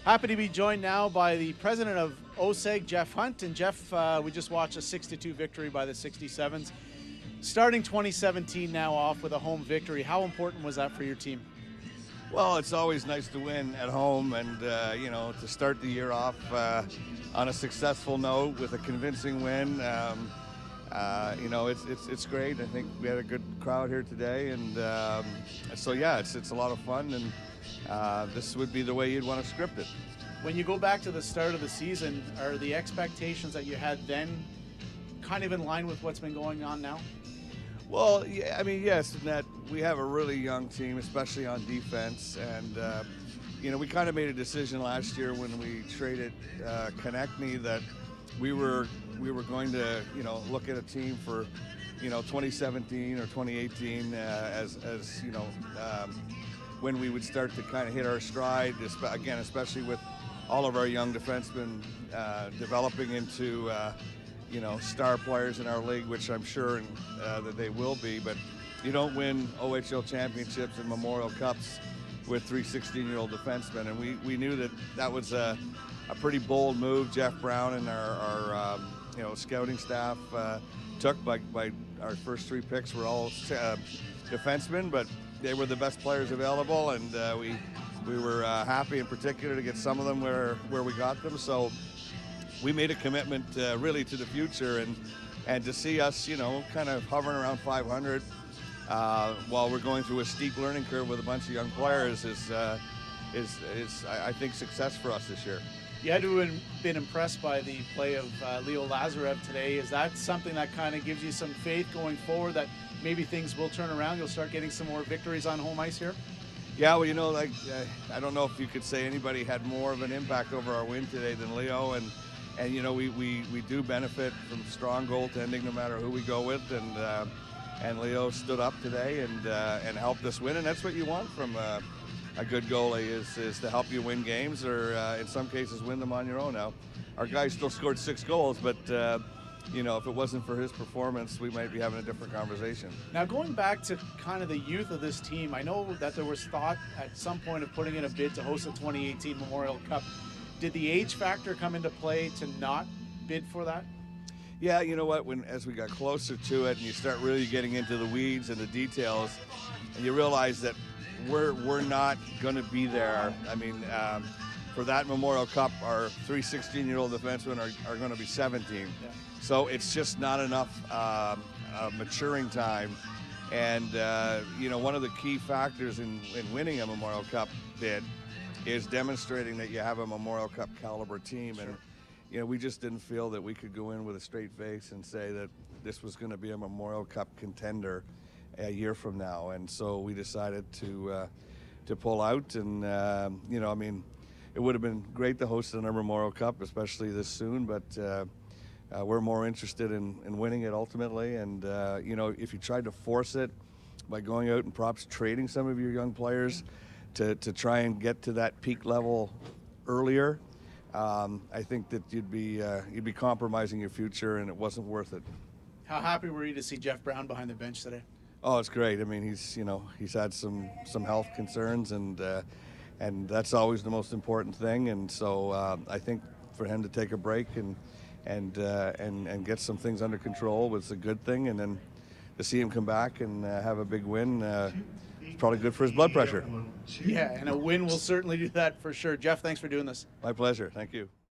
Happy to be joined now by the president of OSEG, Jeff Hunt. And Jeff, we just watched a 6-2 victory by the 67's. Starting 2017 now off with a home victory, how important was that for your team? Well, it's always nice to win at home and, to start the year off on a successful note with a convincing win. It's great. I think we had a good crowd here today, and it's a lot of fun, and this would be the way you'd want to script it. When you go back to the start of the season, are the expectations that you had then kind of in line with what's been going on now? Well, yeah, yes, in that we have a really young team, especially on defense, and we kind of made a decision last year when we traded Konechny that we were going to look at a team for 2017 or 2018 as when we would start to kind of hit our stride again, especially with all of our young defensemen developing into star players in our league, which I'm sure that they will be. But you don't win OHL championships and Memorial Cups with 3 16-year-old defensemen, and we knew that was a pretty bold move Jeff Brown and our scouting staff took by our first 3 picks were all defensemen, but they were the best players available, and we were happy in particular to get some of them where we got them. So we made a commitment really to the future, and to see us kind of hovering around 500 while we're going through a steep learning curve with a bunch of young players is I think success for us this year. You had to have been impressed by the play of Leo Lazarev today. Is that something that kind of gives you some faith going forward that maybe things will turn around? You'll start getting some more victories on home ice here? Yeah, well, I don't know if you could say anybody had more of an impact over our win today than Leo, and we do benefit from strong goaltending no matter who we go with, and Leo stood up today and helped us win, and that's what you want from a good goalie is to help you win games, or in some cases win them on your own. Now, our guy still scored 6 goals, but if it wasn't for his performance, we might be having a different conversation. Now, going back to kind of the youth of this team, I know that there was thought at some point of putting in a bid to host the 2018 Memorial Cup. Did the age factor come into play to not bid for that? Yeah, you know what, as we got closer to it and you start really getting into the weeds and the details, and you realize that we're not going to be there. For that Memorial Cup, our 3 16-year-old defensemen are going to be 17. Yeah. So it's just not enough maturing time. And, one of the key factors in winning a Memorial Cup bid is demonstrating that you have a Memorial Cup caliber team. Sure. And, we just didn't feel that we could go in with a straight face and say that this was going to be a Memorial Cup contender a year from now. And so we decided to pull out, and, it would have been great to host another Memorial Cup, especially this soon, but we're more interested in winning it ultimately. And, if you tried to force it by going out and perhaps trading some of your young players to try and get to that peak level earlier, I think that you'd be compromising your future, and it wasn't worth it. How happy were you to see Jeff Brown behind the bench today? Oh, it's great. He's had some health concerns, and that's always the most important thing. And so I think for him to take a break and get some things under control was a good thing. And then to see him come back and have a big win, it's probably good for his blood pressure. Yeah, and a win will certainly do that for sure. Jeff, thanks for doing this. My pleasure. Thank you.